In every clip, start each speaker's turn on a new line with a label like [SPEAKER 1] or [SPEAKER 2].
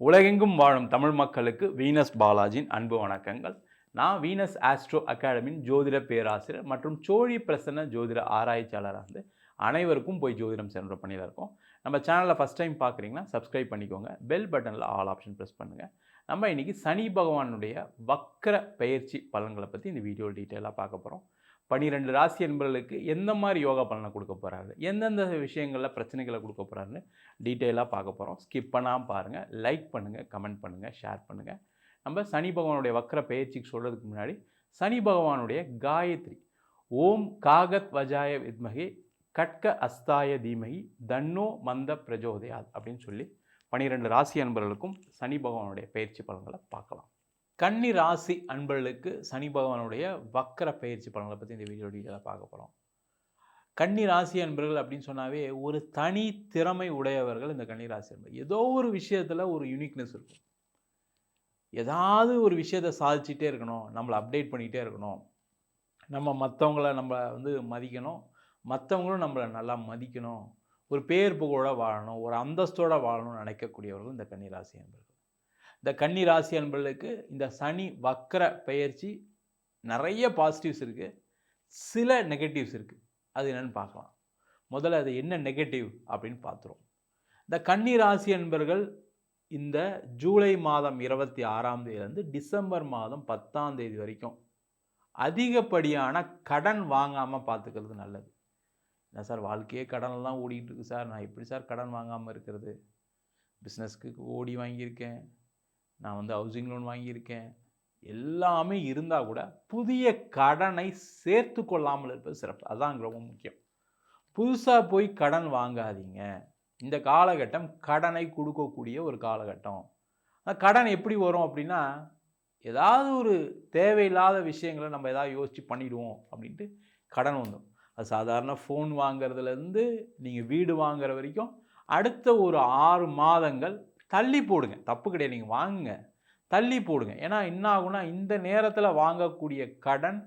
[SPEAKER 1] உலகெங்கும் வாழும் தமிழ் மக்களுக்கு வீனஸ் பாலாஜியின் அன்பு வணக்கங்கள். நான் வீனஸ் ஆஸ்ட்ரோ அகாடமியின் ஜோதிட பேராசிரியர் மற்றும் சோழி பிரசன்ன ஜோதிட ஆராய்ச்சியாளராக இருந்து அனைவருக்கும் போய் ஜோதிடம் சென்ற பணியில் இருக்கோம். நம்ம சேனலில் ஃபஸ்ட் டைம் பார்க்குறீங்கன்னா சப்ஸ்கிரைப் பண்ணிக்கோங்க. பெல் பட்டனில் ஆல் ஆப்ஷன் ப்ரெஸ் பண்ணுங்கள். நம்ம இன்றைக்கி சனி பகவானுடைய வக்கர பயிற்சி பலன்களை பற்றி இந்த வீடியோ டீட்டெயிலாக பார்க்க போகிறோம். 12 ராசி என்பவர்களுக்கு எந்த மாதிரி யோகா பலனை கொடுக்க போகிறாரு, எந்தெந்த விஷயங்களில் பிரச்சனைகளை கொடுக்க போகிறாருன்னு டீட்டெயிலாக பார்க்க போகிறோம். ஸ்கிப் பண்ணாமல் பாருங்கள், லைக் பண்ணுங்கள், கமெண்ட் பண்ணுங்கள், ஷேர் பண்ணுங்கள். நம்ம சனி பகவானுடைய வக்கர பயிற்சிக்கு சொல்கிறதுக்கு முன்னாடி சனி பகவானுடைய காயத்ரி ஓம் காகத் வஜாய வித்மகி கட்க அஸ்தாய தீமகி தன்னோ மந்த பிரஜோதயாத் அப்படின்னு சொல்லி 12 ராசி அன்பர்களுக்கும் சனி பகவானுடைய பயிற்சி பலன்களை பார்க்கலாம். கன்னி ராசி அன்பர்களுக்கு சனி பகவானுடைய வக்கர பயிற்சி பலன்களை பற்றி இந்த வீடியோ டீட்டெயிலாக பார்க்க போகிறோம். கன்னி ராசி அன்பர்கள் அப்படின்னு சொன்னாவே ஒரு தனி திறமை உடையவர்கள் இந்த கன்னி ராசி அன்பர்கள். ஏதோ ஒரு விஷயத்தில் ஒரு யூனிக்னஸ் இருக்கும். ஏதாவது ஒரு விஷயத்தை சாதிச்சுட்டே இருக்கணும், நம்மளை அப்டேட் பண்ணிகிட்டே இருக்கணும், நம்ம மற்றவங்கள மதிக்கணும், மற்றவங்களும் நம்மளை நல்லா மதிக்கணும், ஒரு பேர் புகழோட வாழணும், ஒரு அந்தஸ்தோடு வாழணும்னு நினைக்கக்கூடியவர்கள் இந்த கன்னி ராசி அன்பர்கள். இந்த கன்னி ராசி அன்பர்களுக்கு இந்த சனி வக்கர பெயர்ச்சி நிறைய பாசிட்டிவ்ஸ் இருக்குது, சில நெகட்டிவ்ஸ் இருக்குது. அது என்னென்னு பார்க்கலாம். முதல்ல அது என்ன நெகட்டிவ் அப்படின்னு பார்த்துருவோம். இந்த கன்னி ராசி அன்பர்கள் இந்த ஜூலை மாதம் 26ஆம் தேதியிலேருந்து டிசம்பர் மாதம் 10ஆம் தேதி வரைக்கும் அதிகப்படியான கடன் வாங்காமல் பார்த்துக்கிறது நல்லது. என்ன சார், வாழ்க்கையே கடனில் தான் ஓடிக்கிட்டு இருக்கு சார், நான் எப்படி சார் கடன் வாங்காமல் இருக்கிறது? பிஸ்னஸ்க்கு ஓடி வாங்கியிருக்கேன், நான் ஹவுசிங் லோன் வாங்கியிருக்கேன், எல்லாமே இருந்தால் கூட புதிய கடனை சேர்த்து கொள்ளாமல் இருப்பது சிறப்பு. அதுதான் ரொம்ப முக்கியம். புதுசாக போய் கடன் வாங்காதீங்க. இந்த காலகட்டம் கடனை கொடுக்கக்கூடிய ஒரு காலகட்டம். கடன் எப்படி வரும் அப்படின்னா, ஏதாவது ஒரு தேவையில்லாத விஷயங்களை நம்ம ஏதாவது யோசித்து பண்ணிவிடுவோம் அப்படின்ட்டு கடன் வந்துடும். அது சாதாரண ஃபோன் வாங்கிறதுலேருந்து நீங்கள் வீடு வாங்குற வரைக்கும் அடுத்த ஒரு 6 மாதங்கள் தள்ளி போடுங்க. தப்பு கிடையாது, நீங்கள் வாங்குங்க, தள்ளி போடுங்க. ஏன்னா என்ன ஆகுனா, இந்த நேரத்தில் வாங்கக்கூடிய கடன்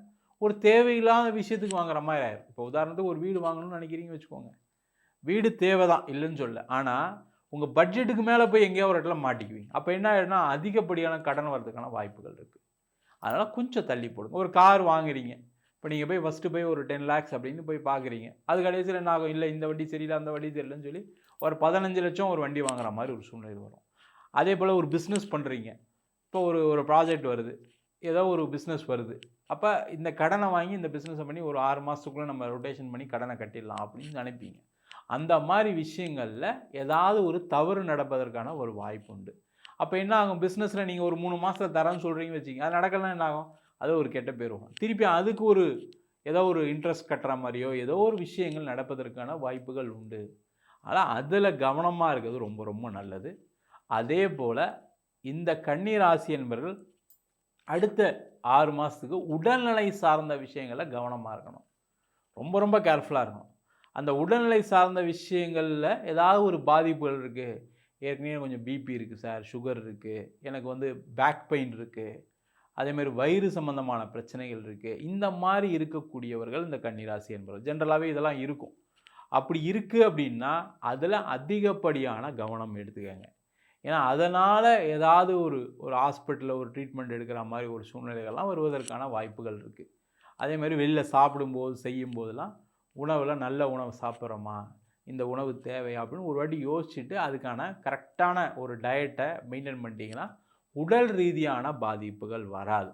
[SPEAKER 1] ஒரு தேவையில்லாத விஷயத்துக்கு வாங்குற மாதிரி ஆயிடும். இப்போ உதாரணத்துக்கு ஒரு வீடு வாங்கணும்னு நினைக்கிறீங்கன்னு வச்சுக்கோங்க. வீடு தேவை தான், இல்லைன்னு சொல்ல. ஆனால் உங்கள் பட்ஜெட்டுக்கு மேலே போய் எங்கேயோ ஒரு இடத்துல மாட்டிக்குவீங்க. அப்போ என்ன ஆகிடும்னா, அதிகப்படியான கடன் வர்றதுக்கான வாய்ப்புகள் இருக்குது. அதனால் கொஞ்சம் தள்ளி போடுங்க. ஒரு கார் வாங்குறீங்க, இப்போ நீங்கள் போய் ஃபஸ்ட்டு போய் ஒரு 10 lakhs அப்படின்னு போய் பார்க்குறீங்க. அது கடைசியில் என்ன ஆகும், இல்லை இந்த வண்டி சரியில்லை, அந்த வண்டி சரியில்லைன்னு சொல்லி ஒரு 15 லட்சம் ஒரு வண்டி வாங்குற மாதிரி ஒரு சூழ்நிலை வரும். அதே போல் ஒரு பிஸ்னஸ் பண்ணுறீங்க, இப்போ ஒரு ப்ராஜெக்ட் வருது, ஏதோ ஒரு பிஸ்னஸ் வருது. அப்போ இந்த கடனை வாங்கி இந்த பிஸ்னஸை பண்ணி ஒரு 6 மாதத்துக்குள்ளே நம்ம ரொட்டேஷன் பண்ணி கடனை கட்டிடலாம் அப்படின்னு நினைப்பீங்க. அந்த மாதிரி விஷயங்களில் ஏதாவது ஒரு தவறு நடப்பதற்கான ஒரு வாய்ப்பு உண்டு. அப்போ என்ன ஆகும், பிஸ்னஸில் நீங்கள் ஒரு 3 மாதத்தில் தரேன்னு சொல்கிறீங்கன்னு வச்சிங்க, அது நடக்கலாம், என்ன ஆகும், அது ஒரு கெட்ட பேர் வரும். திருப்பி அதுக்கு ஏதோ ஒரு இன்ட்ரெஸ்ட் கட்டுற மாதிரியோ ஏதோ ஒரு விஷயங்கள் நடப்பதற்கான வாய்ப்புகள் உண்டு. ஆனால் அதில் கவனமாக இருக்கிறது ரொம்ப ரொம்ப நல்லது. அதே போல் இந்த கன்னி ராசி என்பவர்கள் அடுத்த 6 மாதத்துக்கு உடல்நிலை சார்ந்த விஷயங்களில் கவனமாக இருக்கணும். ரொம்ப ரொம்ப கேர்ஃபுல்லாக இருக்கணும். அந்த உடல்நிலை சார்ந்த விஷயங்களில் ஏதாவது ஒரு பாதிப்புகள் இருக்குது, ஏற்கனவே கொஞ்சம் பிபி இருக்குது சார், சுகர் இருக்குது, எனக்கு பேக் பெயின் இருக்குது, அதேமாதிரி வயிறு சம்பந்தமான பிரச்சனைகள் இருக்குது, இந்த மாதிரி இருக்கக்கூடியவர்கள் இந்த கன்னிராசி என்பவர்கள் ஜென்ரலாகவே இதெல்லாம் இருக்கும். அப்படி இருக்குது அப்படின்னா அதில் அதிகப்படியான கவனம் எடுத்துக்கங்க. ஏன்னா அதனால் ஏதாவது ஒரு ஹாஸ்பிட்டலில் ஒரு ட்ரீட்மெண்ட் எடுக்கிற மாதிரி ஒரு சூழ்நிலைகள்லாம் வருவதற்கான வாய்ப்புகள் இருக்குது. அதேமாதிரி வெளியில் சாப்பிடும்போது செய்யும்போதெல்லாம் உணவில் நல்ல உணவு சாப்பிட்றோமா, இந்த உணவு தேவையா அப்படின்னு ஒரு வாட்டி யோசிச்சுட்டு அதுக்கான கரெக்டான ஒரு டயட்டை மெயின்டைன் பண்ணிட்டீங்கன்னா உடல் ரீதியான பாதிப்புகள் வராது.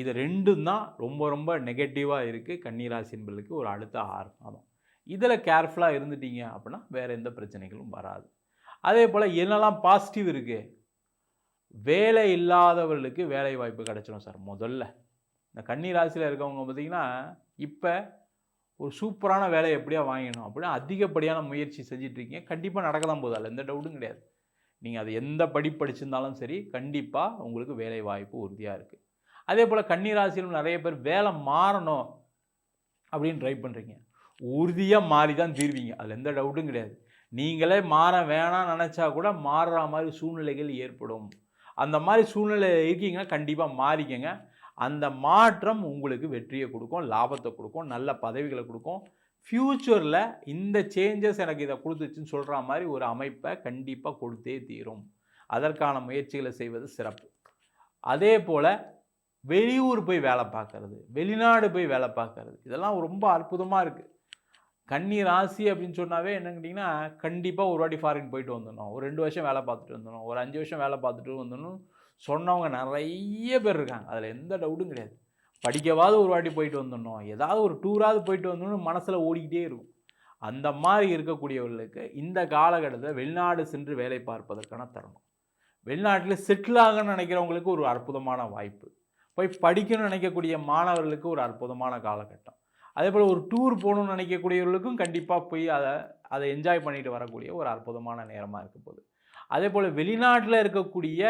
[SPEAKER 1] இது ரெண்டும் தான் ரொம்ப ரொம்ப நெகட்டிவாக இருக்குது கன்னிராசி என்பர்களுக்கு ஒரு அடுத்த 6 மாதம். இதில் கேர்ஃபுல்லாக இருந்துட்டீங்க அப்படின்னா வேறு எந்த பிரச்சனைகளும் வராது. அதே போல் என்னெல்லாம் பாசிட்டிவ் இருக்குது, வேலை இல்லாதவர்களுக்கு வேலை வாய்ப்பு கிடச்சிடும் சார். முதல்ல இந்த கன்னி ராசியில் இருக்கவங்க பார்த்திங்கன்னா இப்போ ஒரு சூப்பரான வேலையை எப்படியா வாங்கணும் அப்படின்னு அதிகப்படியான முயற்சி செஞ்சிட்ருக்கீங்க. கண்டிப்பாக நடக்க தான் போகுது, அதில் எந்த டவுட்டும் கிடையாது. நீங்கள் அது எந்த படிச்சிருந்தாலும் சரி, கண்டிப்பாக உங்களுக்கு வேலை வாய்ப்பு உறுதியாக இருக்குது. அதே போல் கன்னி ராசியிலும் நிறைய பேர் வேலை மாறணும் அப்படின்னு ட்ரை பண்ணுறீங்க. உறுதியாக மாறி தான் தீர்வீங்க, அதில் எந்த டவுட்டும் கிடையாது. நீங்களே மாற வேணாம்னு நினச்சா கூட மாறுற மாதிரி சூழ்நிலைகள் ஏற்படும். அந்த மாதிரி சூழ்நிலை இருக்கீங்கன்னா கண்டிப்பாக மாறிக்கங்க. அந்த மாற்றம் உங்களுக்கு வெற்றியை கொடுக்கும், லாபத்தை கொடுக்கும், நல்ல பதவிகளை கொடுக்கும். ஃப்யூச்சரில் இந்த சேஞ்சஸ் எனக்கு இதை கொடுத்துச்சுன்னு சொல்கிற மாதிரி ஒரு அமைப்பை கண்டிப்பாக கொடுத்தே தீரும். அதற்கான முயற்சிகளை செய்வது சிறப்பு. அதே போல் வெளியூர் போய் வேலை பார்க்கறது, வெளிநாடு போய் வேலை பார்க்கறது, இதெல்லாம் ரொம்ப அற்புதமாக இருக்குது. கன்னி ராசி அப்படின்னு சொன்னாவே என்னன்னு கேட்டிங்கன்னா, கண்டிப்பாக ஒரு வாட்டி ஃபாரின் போயிட்டு வந்துடணும், ஒரு 2 வருஷம் வேலை பார்த்துட்டு வந்துடணும், ஒரு 5 வருஷம் வேலை பார்த்துட்டு வந்துடணும் சொன்னவங்க நிறைய பேர் இருக்காங்க. அதில் எந்த டவுட்டும் கிடையாது. படிக்கவாவது ஒரு வாட்டி போயிட்டு வந்துடணும், ஏதாவது ஒரு டூராவது போயிட்டு வந்துடணும் மனசில் ஓடிக்கிட்டே இருக்கும். அந்த மாதிரி இருக்கக்கூடியவர்களுக்கு இந்த காலகட்டத்தில் வெளிநாடு சென்று வேலை பார்ப்பதற்கான தருணம். வெளிநாட்டில் செட்டில் ஆகணும்னு நினைக்கிறவங்களுக்கு ஒரு அற்புதமான வாய்ப்பு. போய் படிக்கணும்னு நினைக்கக்கூடிய மாணவர்களுக்கு ஒரு அற்புதமான காலகட்டம். அதே போல் ஒரு டூர் போகணும்னு நினைக்கக்கூடியவர்களுக்கும் கண்டிப்பாக போய் அதை என்ஜாய் பண்ணிட்டு வரக்கூடிய ஒரு அற்புதமான நேரமாக இருக்க போகுது. அதே போல் வெளிநாட்டில் இருக்கக்கூடிய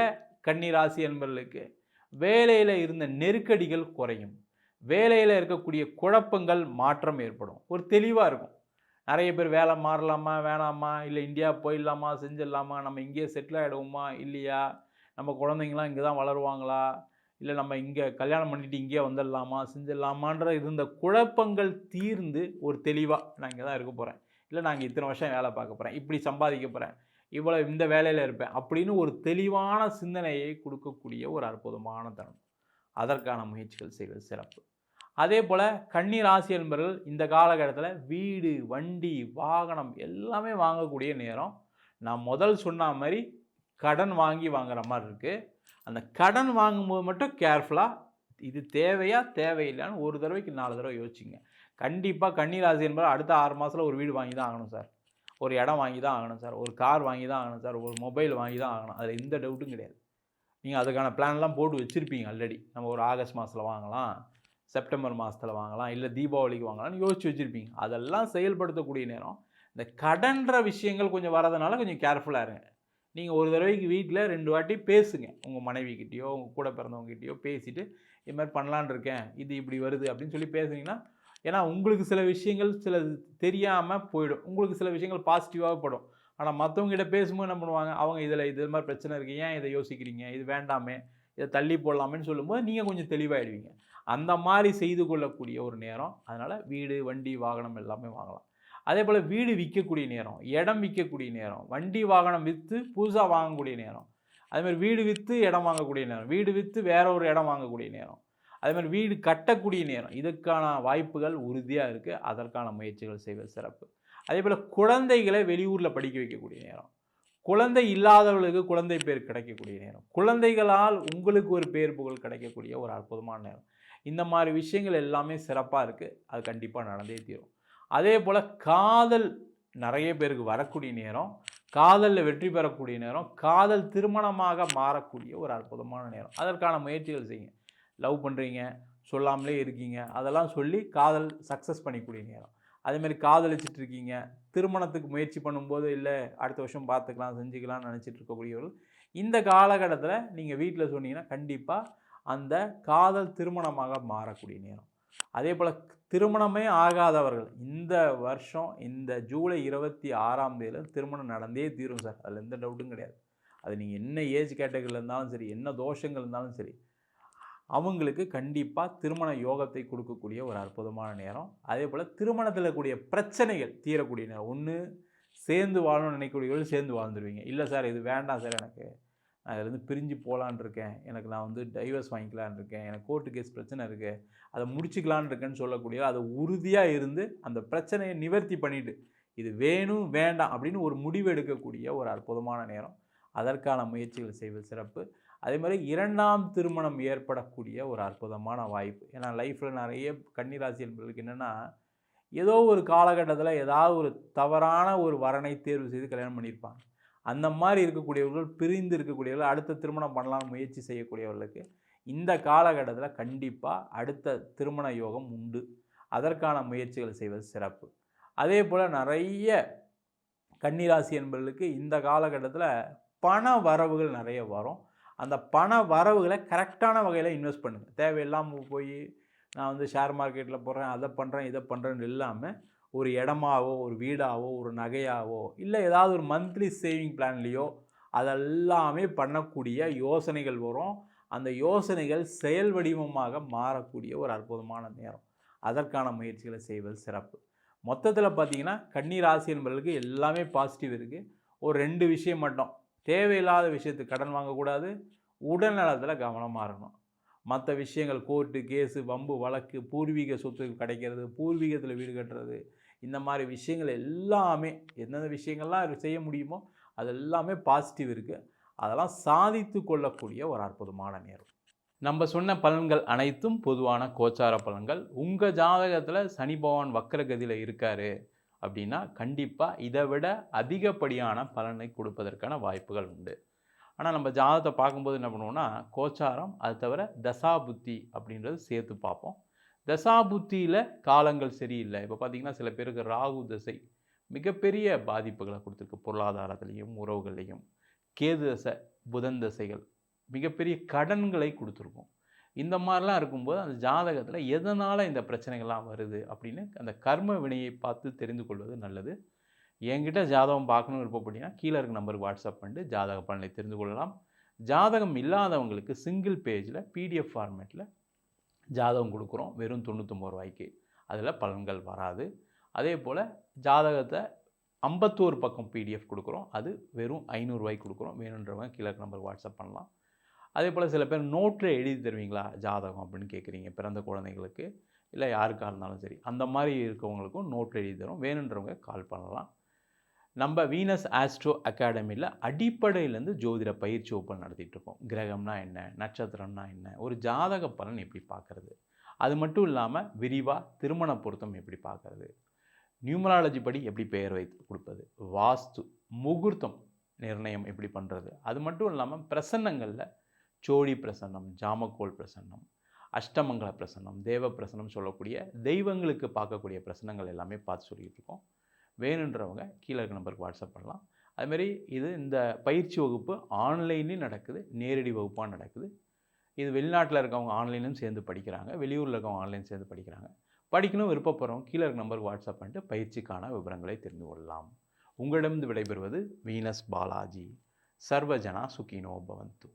[SPEAKER 1] கன்னி ராசி என்பவர்களுக்கு வேலையில் இருந்த நெருக்கடிகள் குறையும். வேலையில் இருக்கக்கூடிய குழப்பங்கள் மாற்றம் ஏற்படும். ஒரு தெளிவாக இருக்கும். நிறைய பேர் வேலை மாறலாமா வேணாமா, இல்லை இந்தியா போயிடலாமா செஞ்சிடலாமா, நம்ம இங்கேயே செட்டில் ஆகிடுவோமா இல்லையா, நம்ம குழந்தைங்களாம் இங்கே தான் வளருவாங்களா, இல்லை நம்ம இங்கே கல்யாணம் பண்ணிட்டு இங்கேயே வந்துடலாமா செஞ்சிடலாமான்ற இருந்த குழப்பங்கள் தீர்ந்து ஒரு தெளிவாக நான் இங்கே தான் இருக்க போகிறேன், இல்லை நான் இங்கே இத்தனை வருஷம் வேலை பார்க்க போகிறேன், இப்படி சம்பாதிக்க போகிறேன், இவ்வளோ இந்த வேலையில் இருப்பேன் அப்படின்னு ஒரு தெளிவான சிந்தனையை கொடுக்கக்கூடிய ஒரு அற்புதமான தருணம். அதற்கான முயற்சிகள் செய்வது சிறப்பு. அதே போல் கன்னி ராசி என்பவர்கள் இந்த காலகட்டத்தில் வீடு, வண்டி, வாகனம் எல்லாமே வாங்கக்கூடிய நேரம். நான் முதல் சொன்ன மாதிரி கடன் வாங்கி வாங்குற மாதிரி இருக்குது. அந்த கடன் வாங்கும்போது மட்டும் கேர்ஃபுல்லாக இது தேவையா தேவையில்லைன்னு ஒரு தடவைக்கு 4 தடவை யோசிச்சுங்க. கண்டிப்பாக கன்னி ராசி என்பவர் அடுத்த 6 மாதத்தில் ஒரு வீடு வாங்கி தான் ஆகணும் சார், ஒரு இடம் வாங்கி தான் ஆகணும் சார், ஒரு கார் வாங்கி தான் ஆகணும் சார், ஒரு மொபைல் வாங்கி தான் ஆகணும். அதில் எந்த டவுட்டும் கிடையாது. நீங்கள் அதுக்கான பிளான்லாம் போட்டு வச்சுருப்பீங்க ஆல்ரெடி. நம்ம ஒரு ஆகஸ்ட் மாதத்தில் வாங்கலாம், செப்டம்பர் மாதத்தில் வாங்கலாம், இல்லை தீபாவளிக்கு வாங்கலாம்னு யோசிச்சு வச்சுருப்பீங்க. அதெல்லாம் செயல்படுத்தக்கூடிய நேரம். இந்த கடன்ற விஷயங்கள் கொஞ்சம் வரதுனால கொஞ்சம் கேர்ஃபுல்லாக இருங்க. நீங்கள் ஒரு தடவைக்கு வீட்டில் 2 வாட்டி பேசுங்க. உங்கள் மனைவிக்கிட்டேயோ உங்கள் கூட பிறந்தவங்ககிட்டயோ பேசிவிட்டு இது மாதிரி பண்ணலான் இருக்கேன், இது இப்படி வருது அப்படின்னு சொல்லி பேசுனீங்கன்னா, ஏன்னா உங்களுக்கு சில விஷயங்கள் சில தெரியாமல் போயிடும், உங்களுக்கு சில விஷயங்கள் பாசிட்டிவாக படும். ஆனால் மற்றவங்ககிட்ட பேசும்போது என்ன பண்ணுவாங்க, அவங்க இது மாதிரி பிரச்சனை இருக்குது, ஏன் இதை யோசிக்கிறீங்க, இது வேண்டாமே, இதை தள்ளி போடலாமேன்னு சொல்லும்போது நீங்கள் கொஞ்சம் தெளிவாகிடுவீங்க. அந்த மாதிரி செய்து கொள்ளக்கூடிய ஒரு நேரம். அதனால் வீடு, வண்டி, வாகனம் எல்லாமே வாங்கலாம். அதே போல் வீடு விற்கக்கூடிய நேரம், இடம் விற்கக்கூடிய நேரம், வண்டி வாகனம் விற்று புதுசாக வாங்கக்கூடிய நேரம், அதேமாதிரி வீடு விற்று இடம் வாங்கக்கூடிய நேரம், வீடு விற்று வேற ஒரு இடம் வாங்கக்கூடிய நேரம், அதேமாதிரி வீடு கட்டக்கூடிய நேரம். இதுக்கான வாய்ப்புகள் உறுதியாக இருக்குது. அதற்கான முயற்சிகள் செய்வது சிறப்பு. அதே போல் குழந்தைகளை வெளியூரில் படிக்க வைக்கக்கூடிய நேரம், குழந்தை இல்லாதவர்களுக்கு குழந்தை பேர் கிடைக்கக்கூடிய நேரம், குழந்தைகளால் உங்களுக்கு ஒரு பேர் புகழ் கிடைக்கக்கூடிய ஒரு அற்புதமான நேரம். இந்த மாதிரி விஷயங்கள் எல்லாமே சிறப்பாக இருக்குது. அது கண்டிப்பாக நடந்தே தீரும். அதே போல் காதல் நிறைய பேருக்கு வரக்கூடிய நேரம், காதலில் வெற்றி பெறக்கூடிய நேரம், காதல் திருமணமாக மாறக்கூடிய ஒரு அற்புதமான நேரம். அதற்கான முயற்சிகள் செய்யுங்க. லவ் பண்ணுறீங்க, சொல்லாமலே இருக்கீங்க, அதெல்லாம் சொல்லி காதல் சக்ஸஸ் பண்ணிக்கூடிய நேரம். அதேமாதிரி காதலிச்சிட்டு இருக்கீங்க, திருமணத்துக்கு முயற்சி பண்ணும்போது இல்லை அடுத்த வருஷம் பார்த்துக்கலாம் செஞ்சுக்கலாம்னு நினச்சிட்டு இருக்கக்கூடியவர்கள் இந்த காலகட்டத்தில் நீங்கள் வீட்டில் சொன்னீங்கன்னா கண்டிப்பாக அந்த காதல் திருமணமாக மாறக்கூடிய நேரம். அதே போல் திருமணமே ஆகாதவர்கள் இந்த வருஷம் இந்த ஜூலை 26ஆம் தேதி திருமணம் நடந்தே தீரும் சார், அதில் எந்த டவுட்டும் கிடையாது. அது நீங்கள் என்ன ஏஜ் கேட்டகரியில் இருந்தாலும் சரி, என்ன தோஷங்கள் இருந்தாலும் சரி, அவங்களுக்கு கண்டிப்பாக திருமண யோகத்தை கொடுக்கக்கூடிய ஒரு அற்புதமான நேரம். அதே போல் திருமணத்தில் இருக்கக்கூடிய பிரச்சனைகள் தீரக்கூடிய நேரம். ஒன்று சேர்ந்து வாழணும்னு நினைக்கக்கூடியவர்கள் சேர்ந்து வாழ்ந்துருவீங்க, இல்லை சார் இது வேண்டாம் சார், எனக்கு நான் இதிலேருந்து பிரிஞ்சு போகலான் இருக்கேன், எனக்கு நான் வந்து டைவர்ஸ் வாங்கிக்கலான் இருக்கேன், எனக்கு கோர்ட்டு கேஸ் பிரச்சனை இருக்குது, அதை முடிச்சுக்கலான் இருக்கேன்னு சொல்லக்கூடிய அதை உறுதியாக இருந்து அந்த பிரச்சனையை நிவர்த்தி பண்ணிவிட்டு இது வேணும் வேண்டாம் அப்படின்னு ஒரு முடிவு எடுக்கக்கூடிய ஒரு அற்புதமான நேரம். அதற்கான முயற்சிகள் செய்வது சிறப்பு. அதே மாதிரி 2ஆம் திருமணம் ஏற்படக்கூடிய ஒரு அற்புதமான வாய்ப்பு. ஏன்னா லைஃப்பில் நிறைய கன்னிராசி என்பவர்களுக்கு என்னென்னா, ஏதோ ஒரு காலகட்டத்தில் ஏதாவது ஒரு தவறான ஒரு வரனை தேர்வு செய்து கல்யாணம் பண்ணியிருப்பாங்க. அந்த மாதிரி இருக்கக்கூடியவர்கள், பிரிந்து இருக்கக்கூடியவர்கள், அடுத்த திருமணம் பண்ணலாம்னு முயற்சி செய்யக்கூடியவர்களுக்கு இந்த காலகட்டத்தில் கண்டிப்பாக அடுத்த திருமண யோகம் உண்டு. அதற்கான முயற்சிகள் செய்வது சிறப்பு. அதே போல் நிறைய கன்னிராசி என்பவர்களுக்கு இந்த காலகட்டத்தில் பண வரவுகள் நிறைய வரும். அந்த பண வரவுகளை கரெக்டான வகையில் இன்வெஸ்ட் பண்ணுங்கள். தேவையில்லாமல் போய் நான் வந்து ஷேர் மார்க்கெட்டில் போடுறேன், அதை பண்ணுறேன், இதை பண்ணுறேன்னு இல்லாமல் ஒரு இடமாவோ, ஒரு வீடாவோ, ஒரு நகையாவோ, இல்லை ஏதாவது ஒரு மந்த்லி சேவிங் பிளான்லேயோ அதெல்லாமே பண்ணக்கூடிய யோசனைகள் வரும். அந்த யோசனைகள் செயல் வடிவமாக மாறக்கூடிய ஒரு அற்புதமான நேரம். அதற்கான முயற்சிகளை செய்வது சிறப்பு. மொத்தத்தில் பார்த்தீங்கன்னா கன்னி ராசி என்பவர்களுக்கு எல்லாமே பாசிட்டிவ் இருக்குது. ஒரு 2 விஷயம் மட்டும் தேவையில்லாத விஷயத்துக்கு கடன் வாங்கக்கூடாது. உடல் நலத்தில் கவனமாக இருக்கணும். மற்ற விஷயங்கள் கோர்ட்டு, கேஸு, வம்பு, வழக்கு, பூர்வீக சொத்து கிடைக்கிறது, பூர்வீகத்தில் வீடு கட்டுறது, இந்த மாதிரி விஷயங்கள் எல்லாமே எந்தெந்த விஷயங்கள்லாம் செய்ய முடியுமோ அது எல்லாமே பாசிட்டிவ் இருக்குது. அதெல்லாம் சாதித்து கொள்ளக்கூடிய ஒரு அற்புதமான நேரம். நம்ம சொன்ன பலன்கள் அனைத்தும் பொதுவான கோச்சார பலன்கள். உங்கள் ஜாதகத்தில் சனி பகவான் வக்ரகதியில் இருக்கார் அப்படின்னா கண்டிப்பாக இதை விட அதிகப்படியான பலனை கொடுப்பதற்கான வாய்ப்புகள் உண்டு. ஆனால் நம்ம ஜாதகத்தை பார்க்கும்போது என்ன பண்ணுவோம்னா கோச்சாரம், அது தவிர தசாபுத்தி அப்படின்றது சேர்த்து பார்ப்போம். தசாபுத்தியில் காலங்கள் சரியில்லை. இப்போ பார்த்திங்கன்னா சில பேருக்கு ராகு தசை மிகப்பெரிய பாதிப்புகளை கொடுத்துருக்கு. பொருளாதாரத்துலேயும் உறவுகள்லேயும். கேது தசை, புதன் தசைகள் மிகப்பெரிய கடன்களை கொடுத்துருக்கும். இந்த மாதிரிலாம் இருக்கும்போது அந்த ஜாதகத்தில் எதனால் இந்த பிரச்சனைகள்லாம் வருது அப்படின்னு அந்த கர்ம வினையை பார்த்து தெரிந்து கொள்வது நல்லது. என்கிட்ட ஜாதகம் பார்க்கணும்னு விருப்பப்பட்டீங்கன்னா கீழே இருக்க நம்பருக்கு வாட்ஸ்அப் பண்ணிட்டு ஜாதக பலனை தெரிந்து கொள்ளலாம். ஜாதகம் இல்லாதவங்களுக்கு சிங்கிள் பேஜில் பிடிஎஃப் ஃபார்மேட்டில் ஜாதகம் கொடுக்குறோம் வெறும் 99 ரூபாய்க்கு. அதில் பலன்கள் வராது. அதே போல் ஜாதகத்தை 51 பக்கம் பிடிஎஃப் கொடுக்குறோம். அது வெறும் 500 ரூபாய்க்கு கொடுக்குறோம். வேணுன்றவங்க கீழே இருக்க நம்பருக்கு வாட்ஸ்அப் பண்ணலாம். அதே போல் சில பேர் நோட்டில் எழுதி தருவீங்களா ஜாதகம் அப்படின்னு கேட்குறீங்க. பிறந்த குழந்தைங்களுக்கு இல்லை யாருக்காக இருந்தாலும் சரி, அந்த மாதிரி இருக்கவங்களுக்கும் நோட்டில் எழுதி தரும். வேணுன்றவங்க கால் பண்ணலாம். நம்ம வீனஸ் ஆஸ்ட்ரோ அகாடமியில் அடிப்படையிலேருந்து ஜோதிட பயிற்சி வகுப்பு நடத்திட்டுருக்கோம். கிரகம்னா என்ன, நட்சத்திரம்னா என்ன, ஒரு ஜாதக பலன் எப்படி பார்க்குறது, அது மட்டும் இல்லாமல் விரிவாக திருமண பொருத்தம் எப்படி பார்க்குறது, நியூமராலஜி படி எப்படி பெயர் வைத்து கொடுப்பது, வாஸ்து முகூர்த்தம் நிர்ணயம் எப்படி பண்ணுறது, அது மட்டும் இல்லாமல் பிரசன்னங்களில் சோழி பிரசன்னம், ஜாமக்கோல் பிரசன்னம், அஷ்டமங்கல பிரசன்னம், தேவ பிரசன்னம் சொல்லக்கூடிய தெய்வங்களுக்கு பார்க்கக்கூடிய பிரசன்னங்கள் எல்லாமே பார்த்து சொல்லிகிட்டு இருக்கோம். வேணுன்றவங்க கீழே இருக்க நம்பருக்கு வாட்ஸ்அப் பண்ணலாம். அதுமாரி இந்த பயிற்சி வகுப்பு ஆன்லைன்லேயும் நடக்குது, நேரடி வகுப்பாக நடக்குது. இது வெளிநாட்டில் இருக்கவங்க ஆன்லைன்லையும் சேர்ந்து படிக்கிறாங்க, வெளியூரில் இருக்கவங்க ஆன்லைன் சேர்ந்து படிக்கிறாங்க. படிக்கணும் விருப்பப்படுறவங்க கீழே இருக்க நம்பருக்கு வாட்ஸ்அப் பண்ணிட்டு பயிற்சிக்கான விவரங்களை தெரிந்து கொள்ளலாம். உங்களிடமிருந்து விடைபெறுவது வீனஸ் பாலாஜி. சர்வஜனா சுகினோ பவந்து.